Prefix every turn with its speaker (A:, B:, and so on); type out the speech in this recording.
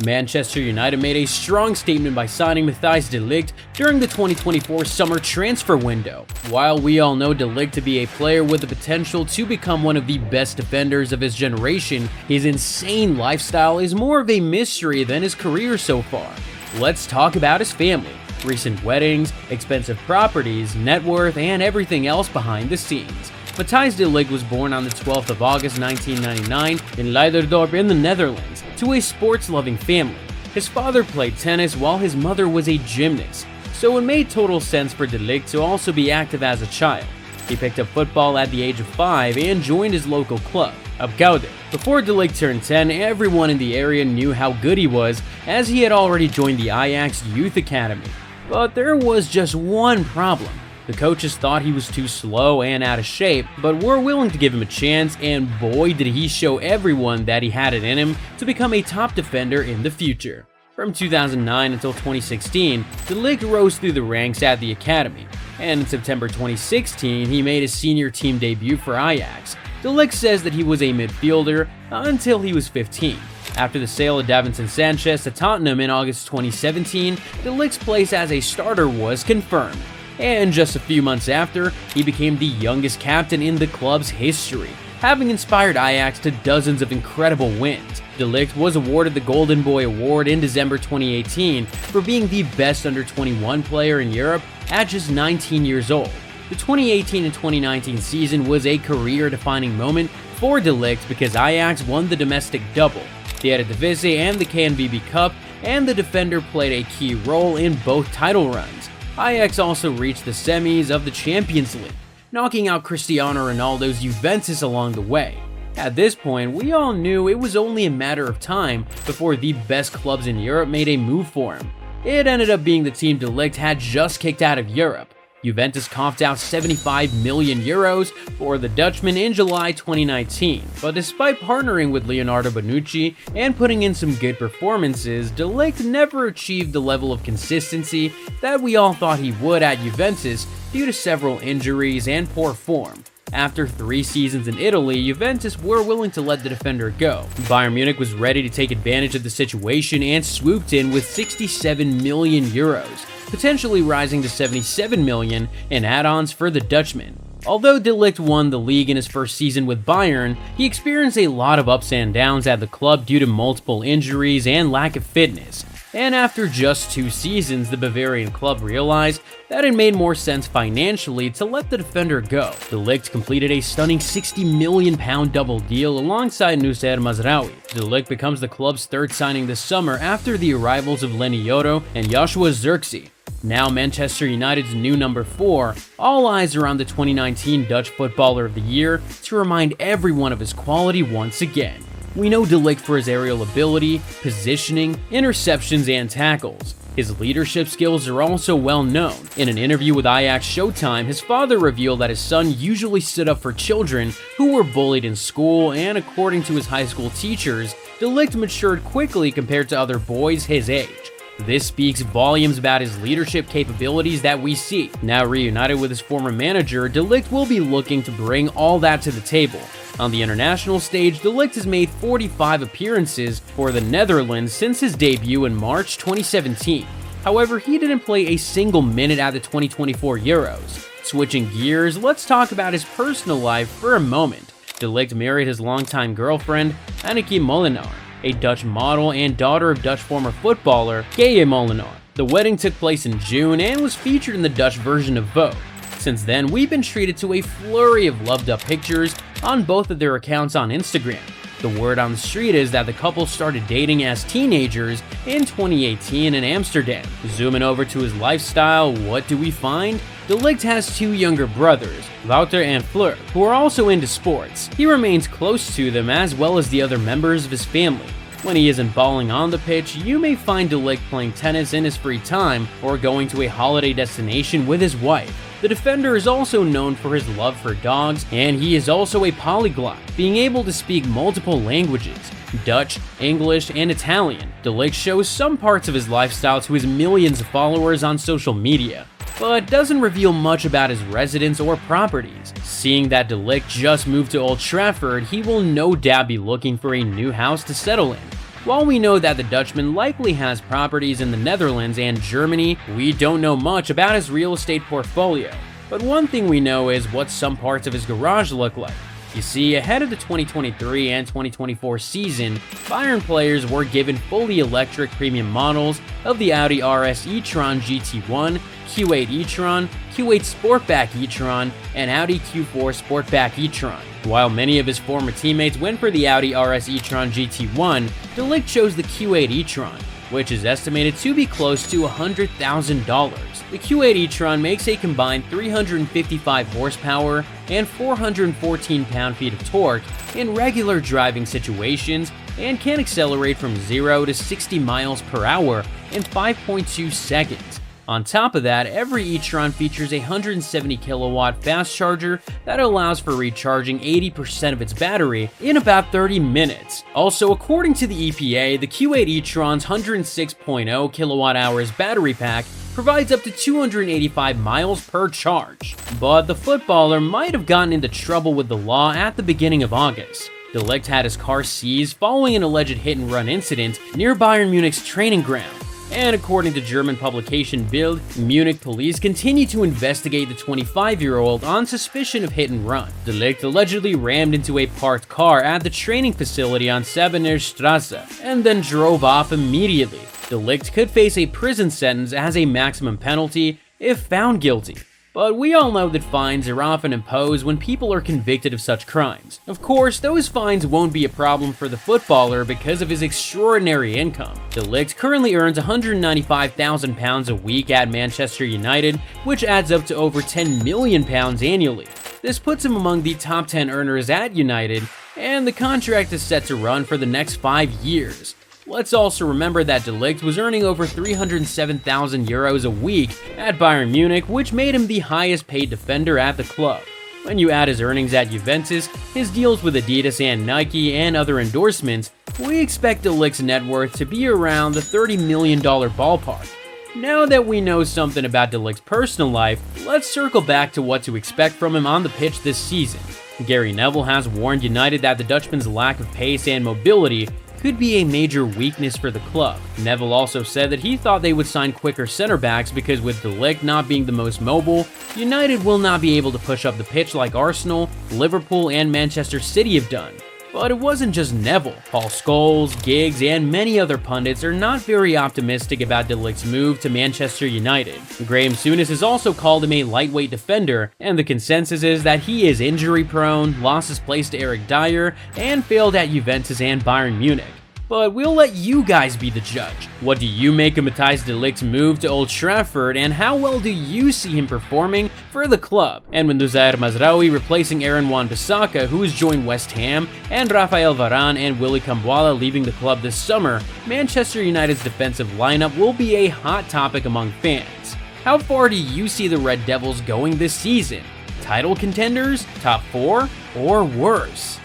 A: Manchester United made a strong statement by signing Matthijs De Ligt during the 2024 summer transfer window. While we all know De Ligt to be a player with the potential to become one of the best defenders of his generation, his insane lifestyle is more of a mystery than his career so far. Let's talk about his family, recent weddings, expensive properties, net worth, and everything else behind the scenes. Matthijs De Ligt was born on the 12th of August 1999 in Leiderdorp in the Netherlands to a sports-loving family. His father played tennis while his mother was a gymnast, so it made total sense for De Ligt to also be active as a child. He picked up football at the age of 5 and joined his local club, Apkoude. Before De Ligt turned 10, everyone in the area knew how good he was, as he had already joined the Ajax Youth Academy. But there was just one problem. The coaches thought he was too slow and out of shape, but were willing to give him a chance, and boy did he show everyone that he had it in him to become a top defender in the future. From 2009 until 2016, De Ligt rose through the ranks at the academy, and in September 2016 he made his senior team debut for Ajax. De Ligt says that he was a midfielder until he was 15. After the sale of Davinson Sanchez to Tottenham in August 2017, De Ligt's place as a starter was confirmed. And just a few months after, he became the youngest captain in the club's history, having inspired Ajax to dozens of incredible wins. De Ligt was awarded the Golden Boy Award in December 2018 for being the best under-21 player in Europe at just 19 years old. The 2018 and 2019 season was a career-defining moment for De Ligt because Ajax won the domestic double, the Eredivisie and the KNVB Cup, and the defender played a key role in both title runs. Ajax also reached the semis of the Champions League, knocking out Cristiano Ronaldo's Juventus along the way. At this point, we all knew it was only a matter of time before the best clubs in Europe made a move for him. It ended up being the team De Ligt had just kicked out of Europe. Juventus coughed out 75 million euros for the Dutchman in July 2019, but despite partnering with Leonardo Bonucci and putting in some good performances, De Ligt never achieved the level of consistency that we all thought he would at Juventus due to several injuries and poor form. After 3 seasons in Italy, Juventus were willing to let the defender go. Bayern Munich was ready to take advantage of the situation and swooped in with 67 million euros, potentially rising to 77 million in add-ons for the Dutchman. Although De Ligt won the league in his first season with Bayern, he experienced a lot of ups and downs at the club due to multiple injuries and lack of fitness. And after just 2 seasons, the Bavarian club realized that it made more sense financially to let the defender go. De Ligt completed a stunning £60 million double deal alongside Noussair Mazraoui. De Ligt becomes the club's 3rd signing this summer after the arrivals of Lenny Yoro and Joshua Zirkzee. Now Manchester United's new number 4, all eyes are on the 2019 Dutch Footballer of the Year to remind everyone of his quality once again. We know De Ligt for his aerial ability, positioning, interceptions, and tackles. His leadership skills are also well known. In an interview with Ajax Showtime, his father revealed that his son usually stood up for children who were bullied in school, and according to his high school teachers, De Ligt matured quickly compared to other boys his age. This speaks volumes about his leadership capabilities that we see. Now reunited with his former manager, De Ligt will be looking to bring all that to the table. On the international stage, De Ligt has made 45 appearances for the Netherlands since his debut in March 2017. However, he didn't play a single minute at the 2024 Euros. Switching gears, let's talk about his personal life for a moment. De Ligt married his longtime girlfriend, Annekee Molenaar, a Dutch model and daughter of Dutch former footballer Gaye Molenaar. The wedding took place in June and was featured in the Dutch version of Vogue. Since then, we've been treated to a flurry of loved-up pictures on both of their accounts on Instagram. The word on the street is that the couple started dating as teenagers in 2018 in Amsterdam. Zooming over to his lifestyle, what do we find? De Ligt has 2 younger brothers, Wouter and Fleur, who are also into sports. He remains close to them as well as the other members of his family. When he isn't balling on the pitch, you may find De Ligt playing tennis in his free time or going to a holiday destination with his wife. The defender is also known for his love for dogs, and he is also a polyglot, being able to speak multiple languages, Dutch, English, and Italian. De Ligt shows some parts of his lifestyle to his millions of followers on social media, but doesn't reveal much about his residence or properties. Seeing that De Ligt just moved to Old Trafford, he will no doubt be looking for a new house to settle in. While we know that the Dutchman likely has properties in the Netherlands and Germany, we don't know much about his real estate portfolio. But one thing we know is what some parts of his garage look like. You see, ahead of the 2023 and 2024 season, Bayern players were given fully electric premium models of the Audi RS e-tron GT1, Q8 e-tron, Q8 Sportback e-tron, and Audi Q4 Sportback e-tron. While many of his former teammates went for the Audi RS e-tron GT1, De Ligt chose the Q8 e-tron, which is estimated to be close to $100,000. The Q8 e-tron makes a combined 355 horsepower and 414 pound-feet of torque in regular driving situations and can accelerate from 0 to 60 miles per hour in 5.2 seconds. On top of that, every e-tron features a 170 kilowatt fast charger that allows for recharging 80% of its battery in about 30 minutes. Also, according to the EPA, the Q8 e-tron's 106.0 kilowatt hours battery pack provides up to 285 miles per charge. But the footballer might have gotten into trouble with the law at the beginning of August. De Ligt had his car seized following an alleged hit-and-run incident near Bayern Munich's training ground. And according to German publication Bild, Munich police continue to investigate the 25-year-old on suspicion of hit and run. De Ligt allegedly rammed into a parked car at the training facility on Sabener Strasse and then drove off immediately. De Ligt could face a prison sentence as a maximum penalty if found guilty. But we all know that fines are often imposed when people are convicted of such crimes. Of course, those fines won't be a problem for the footballer because of his extraordinary income. De Ligt currently earns £195,000 a week at Manchester United, which adds up to over £10 million annually. This puts him among the top 10 earners at United, and the contract is set to run for the next 5 years. Let's also remember that De Ligt was earning over €307,000 a week at Bayern Munich, which made him the highest paid defender at the club. When you add his earnings at Juventus, his deals with Adidas and Nike, and other endorsements, we expect De Ligt's net worth to be around the $30 million ballpark. Now that we know something about De Ligt's personal life, let's circle back to what to expect from him on the pitch this season. Gary Neville has warned United that the Dutchman's lack of pace and mobility could be a major weakness for the club. Neville also said that he thought they would sign quicker center backs because with De Ligt not being the most mobile, United will not be able to push up the pitch like Arsenal, Liverpool, and Manchester City have done. But it wasn't just Neville. Paul Scholes, Giggs, and many other pundits are not very optimistic about De Ligt's move to Manchester United. Graham Souness has also called him a lightweight defender, and the consensus is that he is injury-prone, lost his place to Eric Dyer, and failed at Juventus and Bayern Munich. But we'll let you guys be the judge. What do you make of Matthijs De Ligt's move to Old Trafford, and how well do you see him performing for the club? And with Noussair Mazraoui replacing Aaron Wan-Bissaka, who has joined West Ham, and Rafael Varane and Willy Kambwala leaving the club this summer, Manchester United's defensive lineup will be a hot topic among fans. How far do you see the Red Devils going this season? Title contenders, top 4, or worse?